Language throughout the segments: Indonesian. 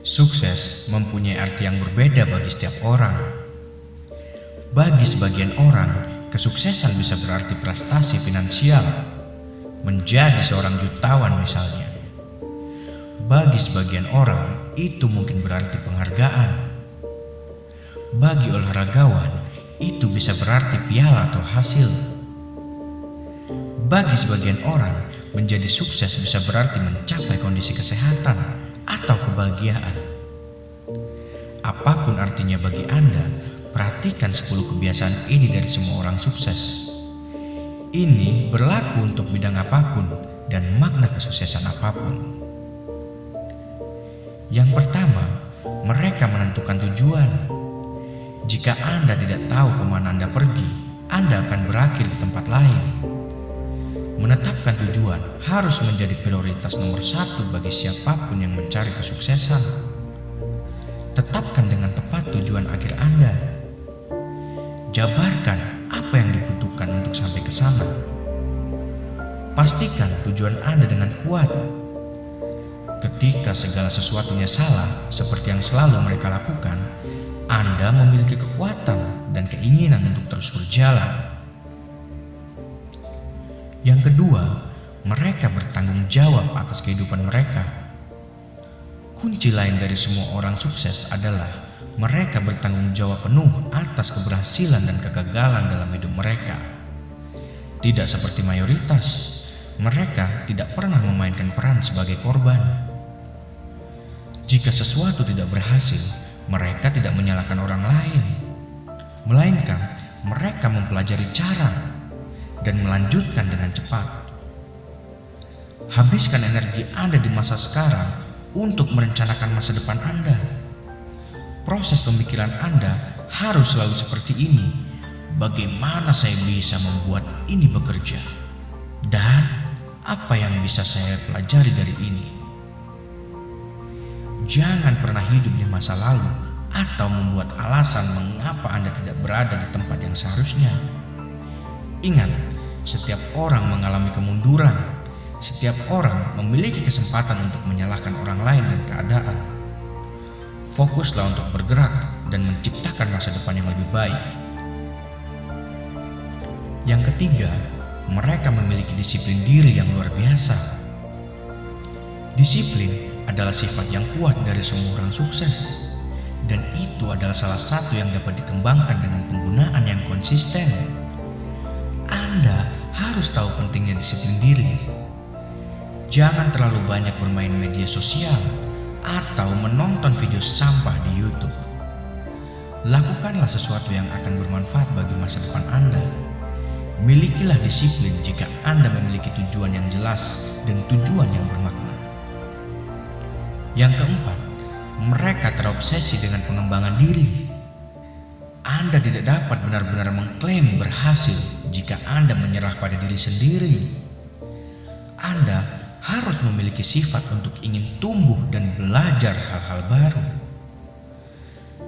Sukses mempunyai arti yang berbeda bagi setiap orang. Bagi sebagian orang, kesuksesan bisa berarti prestasi finansial, menjadi seorang jutawan misalnya. Bagi sebagian orang, itu mungkin berarti penghargaan. Bagi olahragawan, itu bisa berarti piala atau hasil. Bagi sebagian orang, menjadi sukses bisa berarti mencapai kondisi kesehatan atau kebahagiaan. Apapun artinya bagi Anda, perhatikan 10 kebiasaan ini dari semua orang sukses. Ini berlaku untuk bidang apapun dan makna kesuksesan apapun. Yang pertama, mereka menentukan tujuan. Jika Anda tidak tahu kemana Anda pergi, Anda akan berakhir di tempat lain. Menetapkan tujuan harus menjadi prioritas nomor 1 bagi siapapun yang mencari kesuksesan. Tetapkan dengan tepat tujuan akhir Anda. Jabarkan apa yang dibutuhkan untuk sampai ke sana. Pastikan tujuan Anda dengan kuat. Ketika segala sesuatunya salah, seperti yang selalu mereka lakukan, Anda memiliki kekuatan dan keinginan untuk terus berjalan. Yang kedua, mereka bertanggung jawab atas kehidupan mereka. Kunci lain dari semua orang sukses adalah mereka bertanggung jawab penuh atas keberhasilan dan kegagalan dalam hidup mereka. Tidak seperti mayoritas, mereka tidak pernah memainkan peran sebagai korban. Jika sesuatu tidak berhasil, mereka tidak menyalahkan orang lain, melainkan mereka mempelajari cara dan melanjutkan dengan cepat. Habiskan energi Anda di masa sekarang untuk merencanakan masa depan Anda. Proses pemikiran Anda harus selalu seperti ini. Bagaimana saya bisa membuat ini bekerja? Dan apa yang bisa saya pelajari dari ini? Jangan pernah hidup di masa lalu atau membuat alasan mengapa Anda tidak berada di tempat yang seharusnya. Ingat, setiap orang mengalami kemunduran. Setiap orang memiliki kesempatan untuk menyalahkan orang lain dan keadaan. Fokuslah untuk bergerak dan menciptakan masa depan yang lebih baik. Yang ketiga, mereka memiliki disiplin diri yang luar biasa. Disiplin adalah sifat yang kuat dari semua orang sukses, dan itu adalah salah satu yang dapat dikembangkan dengan penggunaan yang konsisten. Anda harus tahu pentingnya disiplin diri. Jangan terlalu banyak bermain media sosial atau menonton video sampah di YouTube. Lakukanlah sesuatu yang akan bermanfaat bagi masa depan Anda. Milikilah disiplin jika Anda memiliki tujuan yang jelas dan tujuan yang bermakna. Yang keempat, mereka terobsesi dengan pengembangan diri. Anda tidak dapat benar-benar mengklaim berhasil jika Anda menyerah pada diri sendiri. Anda harus memiliki sifat untuk ingin tumbuh dan belajar hal-hal baru.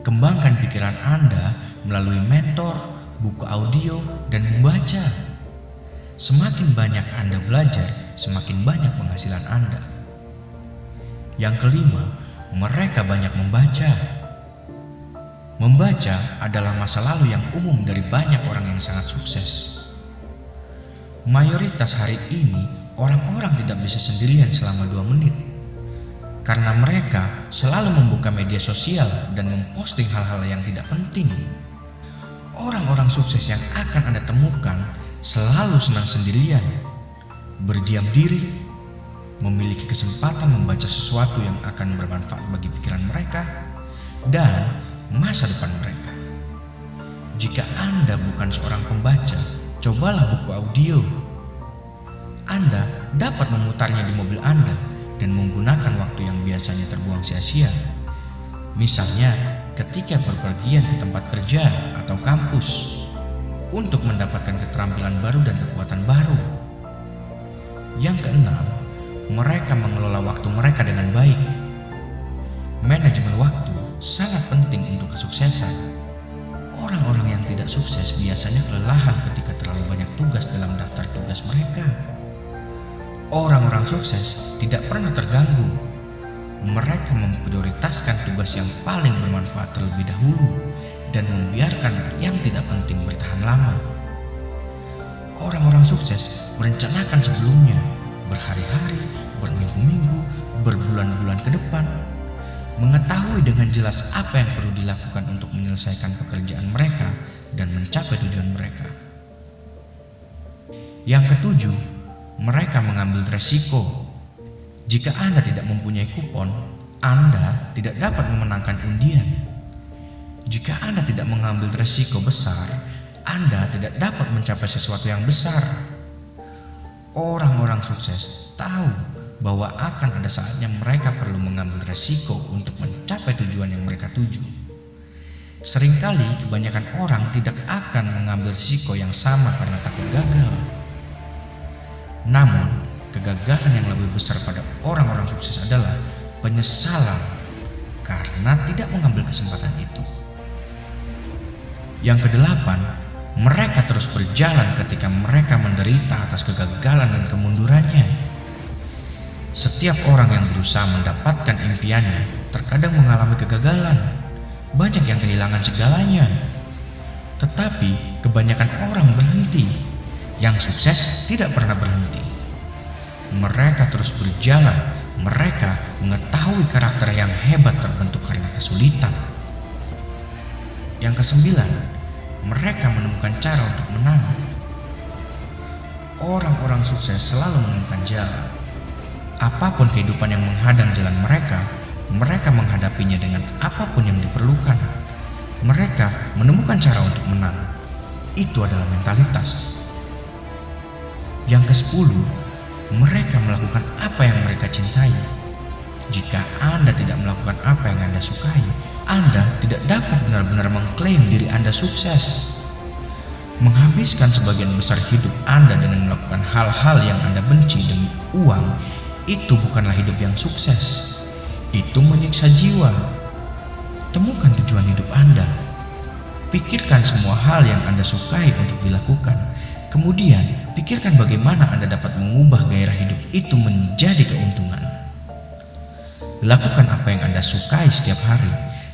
Kembangkan pikiran Anda melalui mentor, buku audio, dan membaca. Semakin banyak Anda belajar, semakin banyak penghasilan Anda. Yang kelima, mereka banyak membaca. Membaca adalah masa lalu yang umum dari banyak orang yang sangat sukses. Mayoritas hari ini, orang-orang tidak bisa sendirian selama 2 menit. Karena mereka selalu membuka media sosial dan memposting hal-hal yang tidak penting. Orang-orang sukses yang akan Anda temukan selalu senang sendirian, berdiam diri, memiliki kesempatan membaca sesuatu yang akan bermanfaat bagi pikiran mereka dan masa depan mereka. Jika Anda bukan seorang pembaca, cobalah buku audio. Anda dapat memutarnya di mobil Anda dan menggunakan waktu yang biasanya terbuang sia-sia. Misalnya, ketika berpergian ke tempat kerja atau kampus untuk mendapatkan keterampilan baru dan kekuatan baru. Yang keenam, mereka mengelola waktu mereka dengan baik. Manajemen waktu sangat penting untuk kesuksesan. Orang-orang yang tidak sukses biasanya kelelahan ketika terlalu banyak tugas dalam daftar tugas mereka. Orang-orang sukses tidak pernah terganggu. mereka memprioritaskan tugas yang paling bermanfaat terlebih dahulu dan membiarkan yang tidak penting bertahan lama. Orang-orang sukses merencanakan sebelumnya, berhari-hari, berminggu-minggu, berbulan-bulan ke depan, mengetahui dengan jelas apa yang perlu dilakukan untuk menyelesaikan pekerjaan mereka dan mencapai tujuan mereka. Yang ketujuh, mereka mengambil resiko. Jika Anda tidak mempunyai kupon, Anda tidak dapat memenangkan undian. Jika Anda tidak mengambil resiko besar, Anda tidak dapat mencapai sesuatu yang besar. Orang-orang sukses tahu bahwa akan ada saatnya mereka perlu mengambil resiko untuk mencapai tujuan yang mereka tuju. Seringkali kebanyakan orang tidak akan mengambil risiko yang sama karena takut gagal. Namun, kegagalan yang lebih besar pada orang-orang sukses adalah penyesalan karena tidak mengambil kesempatan itu. Yang kedelapan, mereka terus berjalan ketika mereka menderita atas kegagalan dan kemundurannya. Setiap orang yang berusaha mendapatkan impiannya terkadang mengalami kegagalan. Banyak yang kehilangan segalanya. Tetapi kebanyakan orang berhenti. Yang sukses tidak pernah berhenti. Mereka terus berjalan. Mereka mengetahui karakter yang hebat terbentuk karena kesulitan. Yang kesembilan, mereka menemukan cara untuk menang. Orang-orang sukses selalu menemukan jalan. Apapun kehidupan yang menghadang jalan mereka, mereka menghadapinya dengan apapun yang diperlukan. Mereka menemukan cara untuk menang. Itu adalah mentalitas. Yang ke-10, mereka melakukan apa yang mereka cintai. Jika Anda tidak melakukan apa yang Anda sukai, Anda tidak dapat benar-benar mengklaim diri Anda sukses. Menghabiskan sebagian besar hidup Anda dengan melakukan hal-hal yang Anda benci demi uang, itu bukanlah hidup yang sukses. Itu menyiksa jiwa. Temukan tujuan hidup Anda. Pikirkan semua hal yang Anda sukai untuk dilakukan. Kemudian, pikirkan bagaimana Anda dapat mengubah gairah hidup itu menjadi keuntungan. Lakukan apa yang Anda sukai setiap hari,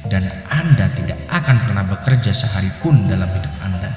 dan Anda tidak akan pernah bekerja sehari pun dalam hidup Anda.